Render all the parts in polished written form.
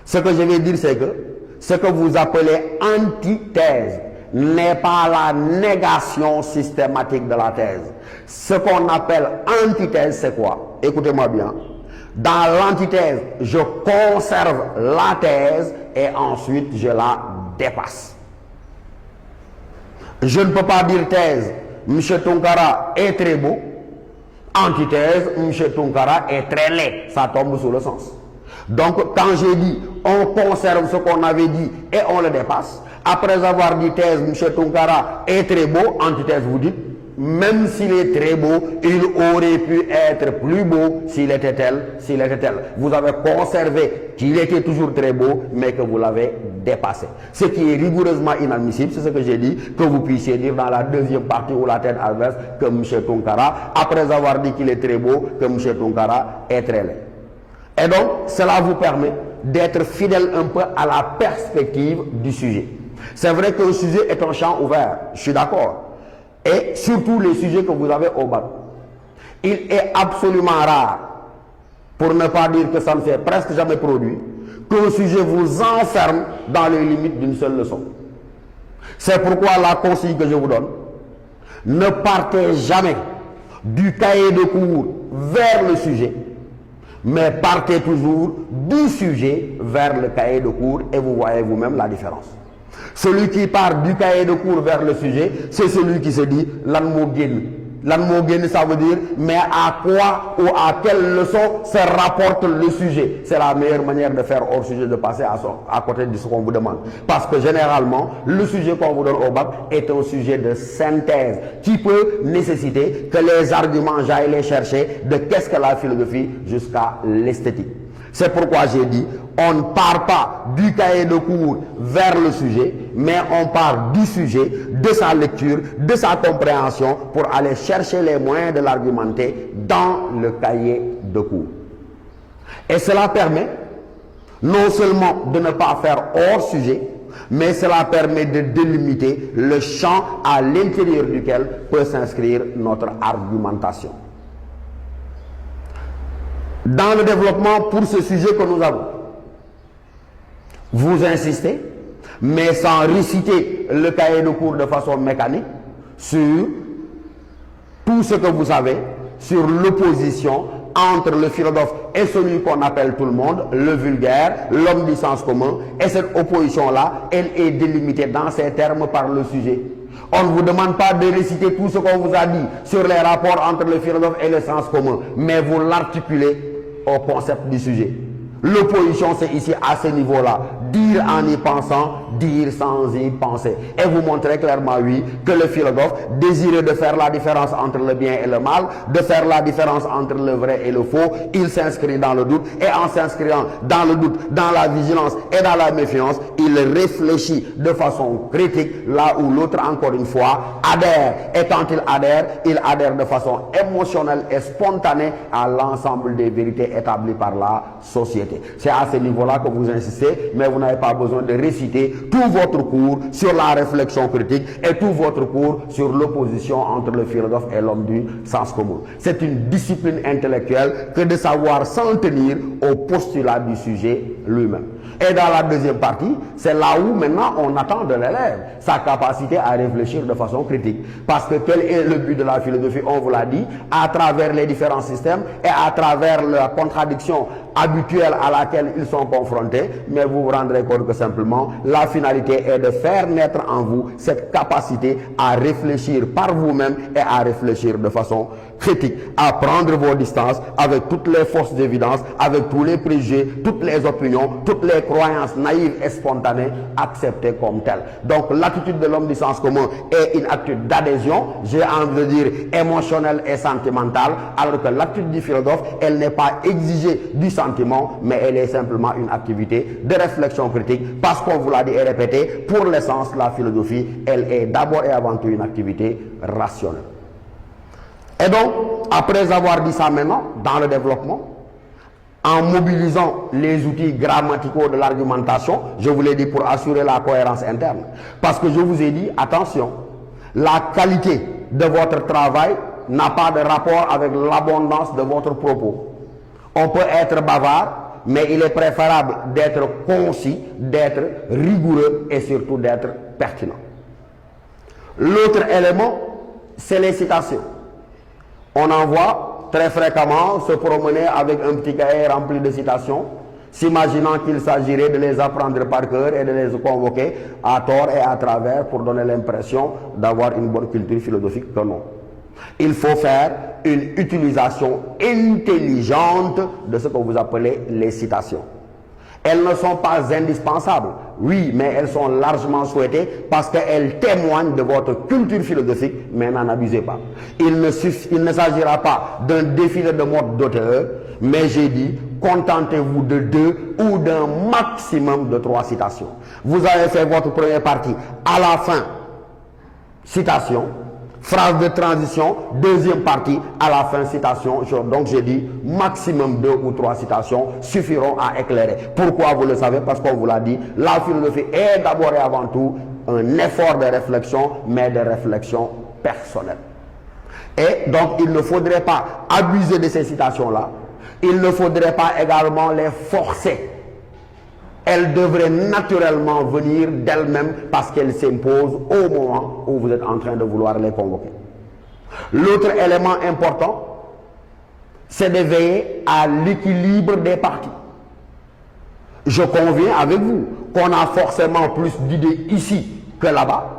Ce que je vais dire, c'est que ce que vous appelez antithèse n'est pas la négation systématique de la thèse. Ce qu'on appelle antithèse, c'est quoi? Écoutez-moi bien. Dans l'antithèse, je conserve la thèse et ensuite je la dépasse. Je ne peux pas dire thèse, M. Tounkara est très beau. Antithèse, M. Tounkara est très laid. Ça tombe sous le sens. Donc, quand j'ai dit, on conserve ce qu'on avait dit et on le dépasse, après avoir dit thèse, M. Tounkara est très beau, antithèse, vous dites, même s'il est très beau, il aurait pu être plus beau s'il était tel, s'il était tel. Vous avez conservé qu'il était toujours très beau, mais que vous l'avez dépassé. Ce qui est rigoureusement inadmissible, c'est ce que j'ai dit, que vous puissiez dire dans la deuxième partie ou la tête adverse que M. Tounkara, après avoir dit qu'il est très beau, que M. Tounkara est très laid. Et donc, cela vous permet d'être fidèle un peu à la perspective du sujet. C'est vrai qu'un sujet est un champ ouvert, je suis d'accord. Et surtout les sujets que vous avez au bac. Il est absolument rare, pour ne pas dire que ça ne s'est presque jamais produit, qu'un sujet vous enferme dans les limites d'une seule leçon. C'est pourquoi la consigne que je vous donne, ne partez jamais du cahier de cours vers le sujet, mais partez toujours du sujet vers le cahier de cours et vous voyez vous-même la différence. Celui qui part du cahier de cours vers le sujet, c'est celui qui se dit lan mo génn. Lan mo génn, ça veut dire mais à quoi ou à quelle leçon se rapporte le sujet. C'est la meilleure manière de faire hors sujet, de passer à côté de ce qu'on vous demande. Parce que généralement, le sujet qu'on vous donne au bac est un sujet de synthèse qui peut nécessiter que les arguments j'aille les chercher de qu'est-ce que la philosophie jusqu'à l'esthétique. C'est pourquoi j'ai dit, on ne part pas du cahier de cours vers le sujet, mais on part du sujet, de sa lecture, de sa compréhension, pour aller chercher les moyens de l'argumenter dans le cahier de cours. Et cela permet non seulement de ne pas faire hors sujet, mais cela permet de délimiter le champ à l'intérieur duquel peut s'inscrire notre argumentation. Dans le développement pour ce sujet que nous avons, vous insistez, mais sans réciter le cahier de cours de façon mécanique, sur tout ce que vous savez, sur l'opposition entre le philosophe et celui qu'on appelle tout le monde, le vulgaire, l'homme du sens commun, et cette opposition-là, elle est délimitée dans ces termes par le sujet. On ne vous demande pas de réciter tout ce qu'on vous a dit sur les rapports entre le philosophe et le sens commun, mais vous l'articulez au concept du sujet. L'opposition, c'est ici à ce niveau-là. Dire en y pensant, dire sans y penser. Et vous montrez clairement, oui, que le philosophe désirait de faire la différence entre le bien et le mal, de faire la différence entre le vrai et le faux. Il s'inscrit dans le doute, et en s'inscrivant dans le doute, dans la vigilance et dans la méfiance, il réfléchit de façon critique, là où l'autre, encore une fois, adhère. Et quand il adhère de façon émotionnelle et spontanée à l'ensemble des vérités établies par la société. C'est à ce niveau-là que vous insistez, mais vous n'avez pas besoin de réciter tout votre cours sur la réflexion critique et tout votre cours sur l'opposition entre le philosophe et l'homme du sens commun. C'est une discipline intellectuelle que de savoir s'en tenir au postulat du sujet lui-même. Et dans la deuxième partie, c'est là où maintenant on attend de l'élève sa capacité à réfléchir de façon critique. Parce que quel est le but de la philosophie? On vous l'a dit, à travers les différents systèmes et à travers la contradiction habituelle à laquelle ils sont confrontés, mais vous vous rendrez compte que simplement la finalité est de faire naître en vous cette capacité à réfléchir par vous-même et à réfléchir de façon critique, à prendre vos distances avec toutes les fausses évidences, avec tous les préjugés, toutes les opinions, toutes les croyances naïves et spontanées acceptées comme telles. Donc l'attitude de l'homme du sens commun est une attitude d'adhésion, j'ai envie de dire émotionnelle et sentimentale, alors que l'attitude du philosophe, elle n'est pas exigée du sentiment, mais elle est simplement une activité de réflexion critique, parce qu'on vous l'a dit et répété, pour l'essence, la philosophie, elle est d'abord et avant tout une activité rationnelle. Et donc, après avoir dit ça maintenant, dans le développement, en mobilisant les outils grammaticaux de l'argumentation, je vous l'ai dit pour assurer la cohérence interne, parce que je vous ai dit, attention, la qualité de votre travail n'a pas de rapport avec l'abondance de votre propos. On peut être bavard mais il est préférable d'être concis, d'être rigoureux et surtout d'être pertinent. L'autre élément, c'est les citations. On en voit très fréquemment se promener avec un petit cahier rempli de citations, s'imaginant qu'il s'agirait de les apprendre par cœur et de les convoquer à tort et à travers pour donner l'impression d'avoir une bonne culture philosophique que non. Il faut faire une utilisation intelligente de ce que vous appelez les citations. Elles ne sont pas indispensables, oui, mais elles sont largement souhaitées parce qu'elles témoignent de votre culture philosophique, mais n'en abusez pas. Il ne s'agira pas d'un défilé de mode d'auteur, mais j'ai dit, contentez-vous de 2 ou d'un maximum de 3 citations. Vous avez fait votre première partie, à la fin, citation, phrase de transition, deuxième partie, à la fin, citation. Donc j'ai dit, maximum 2 ou 3 citations suffiront à éclairer. Pourquoi vous le savez? Parce qu'on vous l'a dit, la philosophie est d'abord et avant tout un effort de réflexion, mais de réflexion personnelle. Et donc il ne faudrait pas abuser de ces citations-là. Il ne faudrait pas également les forcer. Elles devraient naturellement venir d'elles-mêmes parce qu'elles s'imposent au moment où vous êtes en train de vouloir les convoquer. L'autre élément important, c'est de veiller à l'équilibre des parties. Je conviens avec vous qu'on a forcément plus d'idées ici que là-bas,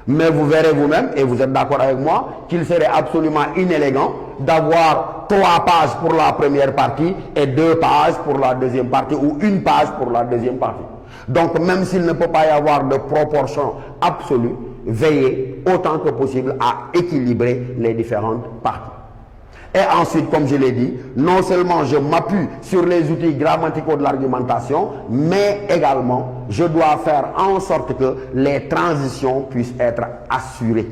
mais vous verrez vous-même, et vous êtes d'accord avec moi, qu'il serait absolument inélégant d'avoir 3 pages pour la première partie et 2 pages pour la deuxième partie, ou 1 page pour la deuxième partie. Donc même s'il ne peut pas y avoir de proportion absolue, veillez autant que possible à équilibrer les différentes parties. Et ensuite, comme je l'ai dit, non seulement je m'appuie sur les outils grammaticaux de l'argumentation, mais également je dois faire en sorte que les transitions puissent être assurées.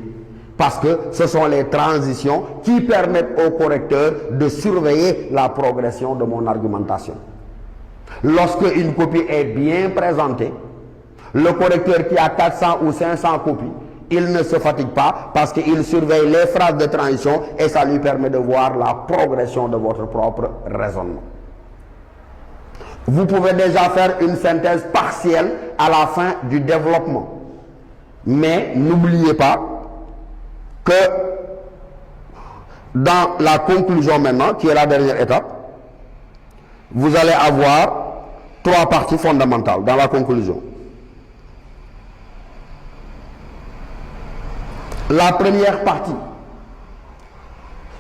Parce que ce sont les transitions qui permettent au correcteur de surveiller la progression de mon argumentation. Lorsque une copie est bien présentée, le correcteur qui a 400 ou 500 copies, il ne se fatigue pas parce qu'il surveille les phrases de transition et ça lui permet de voir la progression de votre propre raisonnement. Vous pouvez déjà faire une synthèse partielle à la fin du développement. Mais n'oubliez pas que dans la conclusion maintenant, qui est la dernière étape, vous allez avoir 3 parties fondamentales dans la conclusion. La première partie,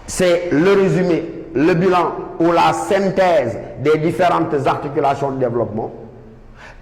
c'est le résumé, le bilan ou la synthèse des différentes articulations de développement.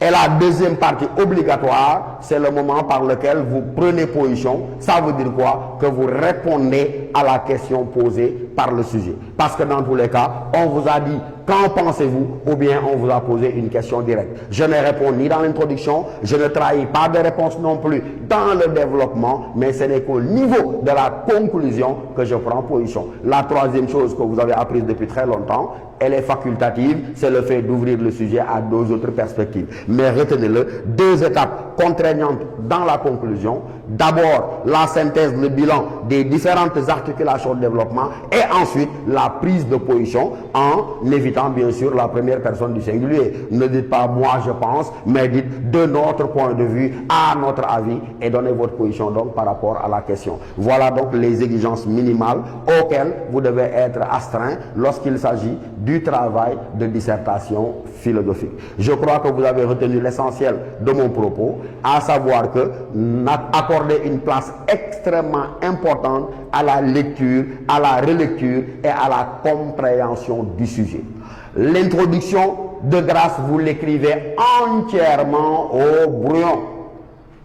Et la deuxième partie obligatoire, c'est le moment par lequel vous prenez position. Ça veut dire quoi? Que vous répondez à la question posée par le sujet. Parce que dans tous les cas, on vous a dit qu'en pensez-vous, ou bien on vous a posé une question directe. Je ne réponds ni dans l'introduction, je ne trahis pas de réponse non plus dans le développement, mais ce n'est qu'au niveau de la conclusion que je prends position. La troisième chose que vous avez apprise depuis très longtemps, elle est facultative, c'est le fait d'ouvrir le sujet à 2 autres perspectives. Mais retenez-le, 2 étapes contraignantes dans la conclusion. D'abord, la synthèse, le bilan des différentes articulations de développement et ensuite la prise de position en évitant bien sûr la première personne du singulier. Ne dites pas moi je pense, mais dites de notre point de vue, à notre avis et donnez votre position donc par rapport à la question. Voilà donc les exigences minimales auxquelles vous devez être astreint lorsqu'il s'agit du travail de dissertation philosophique. Je crois que vous avez retenu l'essentiel de mon propos, à savoir que accorder une place extrêmement importante à la lecture, à la relecture et à la compréhension du sujet. L'introduction, de grâce, vous l'écrivez entièrement au brouillon.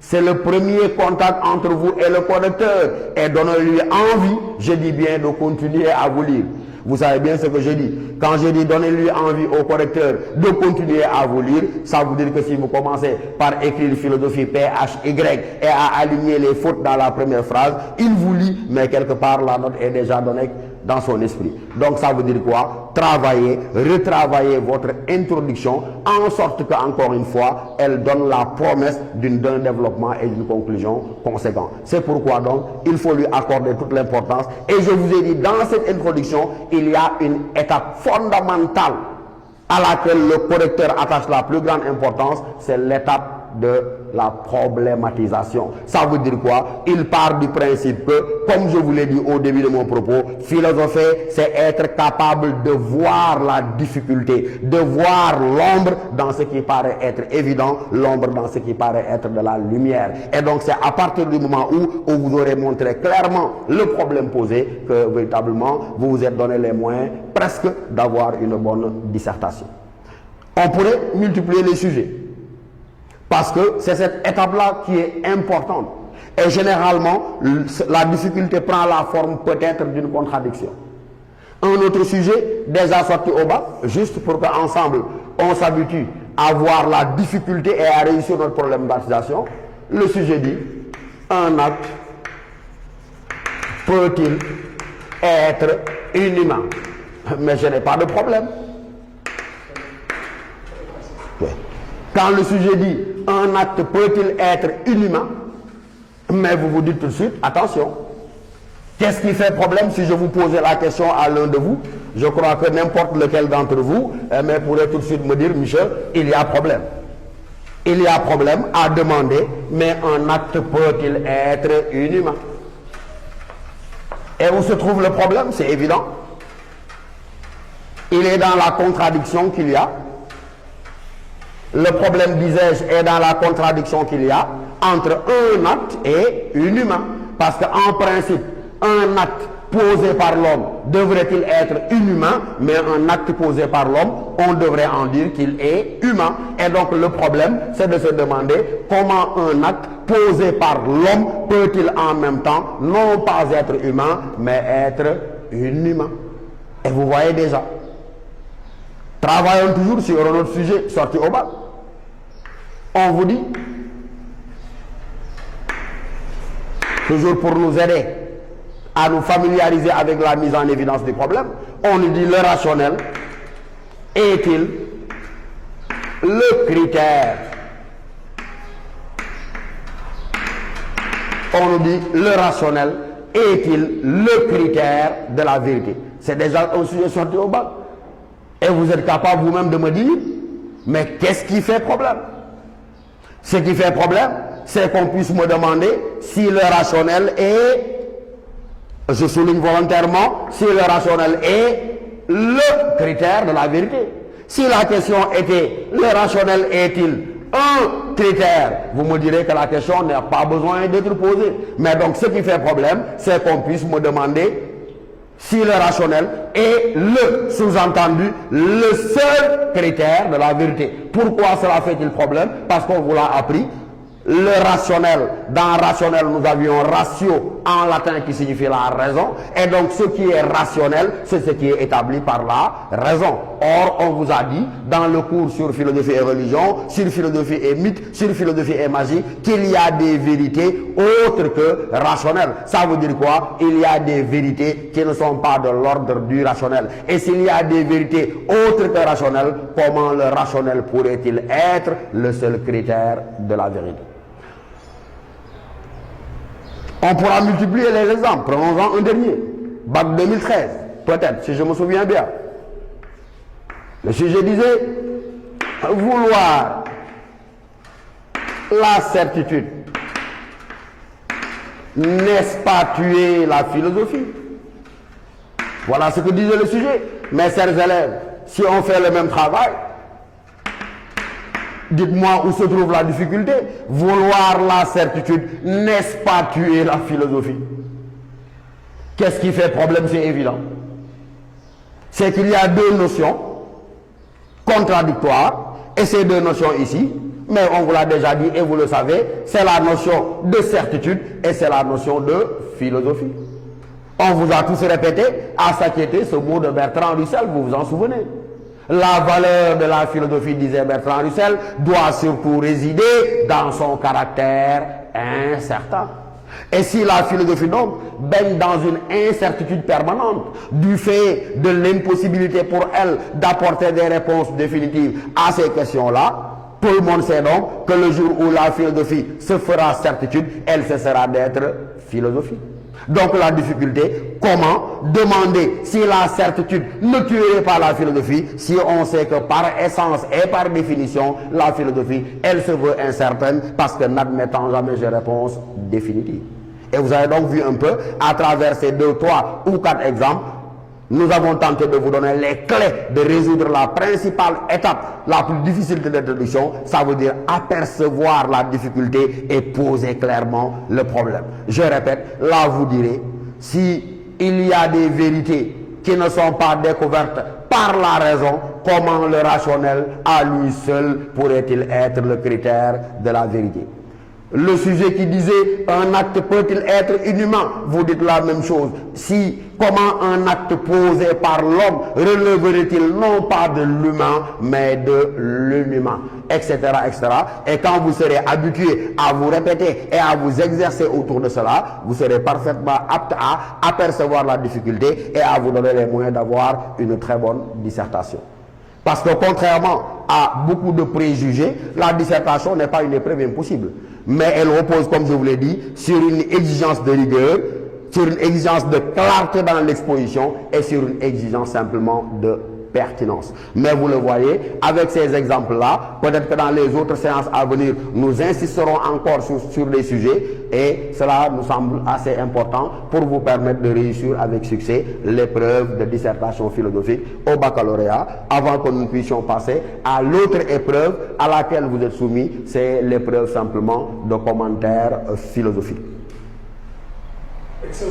C'est le premier contact entre vous et le correcteur. Et donnez-lui envie, je dis bien, de continuer à vous lire. Vous savez bien ce que je dis. Quand je dis donnez-lui envie au correcteur de continuer à vous lire, ça veut dire que si vous commencez par écrire philosophie PHY et à aligner les fautes dans la première phrase, il vous lit, mais quelque part la note est déjà donnée dans son esprit. Donc ça veut dire quoi? Travaillez, retravaillez votre introduction en sorte que, encore une fois, elle donne la promesse d'un développement et d'une conclusion conséquente. C'est pourquoi donc il faut lui accorder toute l'importance. Et je vous ai dit, dans cette introduction, il y a une étape fondamentale à laquelle le correcteur attache la plus grande importance, c'est l'étape de la problématisation. Ça veut dire quoi? Il part du principe que, comme je vous l'ai dit au début de mon propos, philosopher, c'est être capable de voir la difficulté, de voir l'ombre dans ce qui paraît être évident, l'ombre dans ce qui paraît être de la lumière. Et donc c'est à partir du moment où vous aurez montré clairement le problème posé que véritablement vous vous êtes donné les moyens presque d'avoir une bonne dissertation. On pourrait multiplier les sujets. Parce que c'est cette étape-là qui est importante. Et généralement, la difficulté prend la forme peut-être d'une contradiction. Un autre sujet, déjà sorti au bas, juste pour qu'ensemble, on s'habitue à voir la difficulté et à réussir notre problème d'articulation. Le sujet dit, un acte peut-il être inhumain? Mais je n'ai pas de problème. Quand le sujet dit un acte peut-il être inhumain, mais vous vous dites tout de suite, attention, qu'est-ce qui fait problème si je vous posais la question à l'un de vous? Je crois que n'importe lequel d'entre vous mais pourrait tout de suite me dire, Michel, il y a problème. Il y a problème à demander, mais un acte peut-il être inhumain? Et où se trouve le problème? C'est évident. Il est dans la contradiction qu'il y a. Le problème, disais-je, est dans la contradiction qu'il y a entre un acte et un humain. Parce qu'en principe, un acte posé par l'homme devrait-il être inhumain, mais un acte posé par l'homme, on devrait en dire qu'il est humain. Et donc le problème, c'est de se demander comment un acte posé par l'homme peut-il en même temps non pas être humain, mais être inhumain. Et vous voyez déjà. Travaillons toujours sur un autre sujet sorti au bas. On vous dit, toujours pour nous aider à nous familiariser avec la mise en évidence du problème, on nous dit le rationnel est-il le critère? On nous dit le rationnel est-il le critère de la vérité? C'est déjà un sujet sorti au bas. Et vous êtes capable vous-même de me dire, mais qu'est-ce qui fait problème? Ce qui fait problème, c'est qu'on puisse me demander si le rationnel est, je souligne volontairement, si le rationnel est le critère de la vérité. Si la question était, le rationnel est-il un critère, vous me direz que la question n'a pas besoin d'être posée. Mais donc ce qui fait problème, c'est qu'on puisse me demander si le rationnel est le, sous-entendu, le seul critère de la vérité. Pourquoi cela fait-il problème? Parce qu'on vous l'a appris. Le rationnel, dans rationnel, nous avions ratio en latin qui signifie la raison. Et donc ce qui est rationnel, c'est ce qui est établi par la raison. Or, on vous a dit, dans le cours sur philosophie et religion, sur philosophie et mythe, sur philosophie et magie, qu'il y a des vérités autres que rationnelles. Ça veut dire quoi? Il y a des vérités qui ne sont pas de l'ordre du rationnel. Et s'il y a des vérités autres que rationnelles, comment le rationnel pourrait-il être le seul critère de la vérité? On pourra multiplier les exemples. Prenons-en un dernier. Bac 2013, peut-être, si je me souviens bien. Le sujet disait, vouloir la certitude, n'est-ce pas tuer la philosophie? Voilà ce que disait le sujet. Mes chers élèves, si on fait le même travail, dites-moi où se trouve la difficulté. Vouloir la certitude, n'est-ce pas tuer la philosophie? Qu'est-ce qui fait problème? C'est évident. C'est qu'il y a deux notions contradictoires, et ces deux notions ici, mais on vous l'a déjà dit et vous le savez, c'est la notion de certitude et c'est la notion de philosophie. On vous a tous répété, à s'inquiéter, ce mot de Bertrand Russell, vous vous en souvenez? La valeur de la philosophie, disait Bertrand Russell, doit surtout résider dans son caractère incertain. Et si la philosophie donc baigne dans une incertitude permanente du fait de l'impossibilité pour elle d'apporter des réponses définitives à ces questions-là, tout le monde sait donc que le jour où la philosophie se fera certitude, elle cessera d'être philosophie. Donc la difficulté, comment demander si la certitude ne tuerait pas la philosophie, si on sait que par essence et par définition, la philosophie, elle se veut incertaine parce que n'admettant jamais de réponse définitive. Et vous avez donc vu un peu, à travers ces 2, 3 ou 4 exemples, nous avons tenté de vous donner les clés de résoudre la principale étape, la plus difficile de l'introduction, ça veut dire apercevoir la difficulté et poser clairement le problème. Je répète, là vous direz, si il y a des vérités qui ne sont pas découvertes par la raison, comment le rationnel à lui seul pourrait-il être le critère de la vérité? Le sujet qui disait un acte peut-il être inhumain, vous dites la même chose. Si, comment un acte posé par l'homme releverait-il non pas de l'humain, mais de l'inhumain, etc., etc. Et quand vous serez habitué à vous répéter et à vous exercer autour de cela, vous serez parfaitement apte à apercevoir la difficulté et à vous donner les moyens d'avoir une très bonne dissertation. Parce que contrairement à beaucoup de préjugés, la dissertation n'est pas une épreuve impossible. Mais elle repose, comme je vous l'ai dit, sur une exigence de rigueur, sur une exigence de clarté dans l'exposition et sur une exigence simplement de pertinence. Mais vous le voyez, avec ces exemples-là, peut-être que dans les autres séances à venir, nous insisterons encore sur des sujets et cela nous semble assez important pour vous permettre de réussir avec succès l'épreuve de dissertation philosophique au baccalauréat avant que nous puissions passer à l'autre épreuve à laquelle vous êtes soumis, c'est l'épreuve simplement de commentaires philosophiques. Excellent.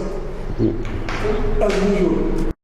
Bonjour.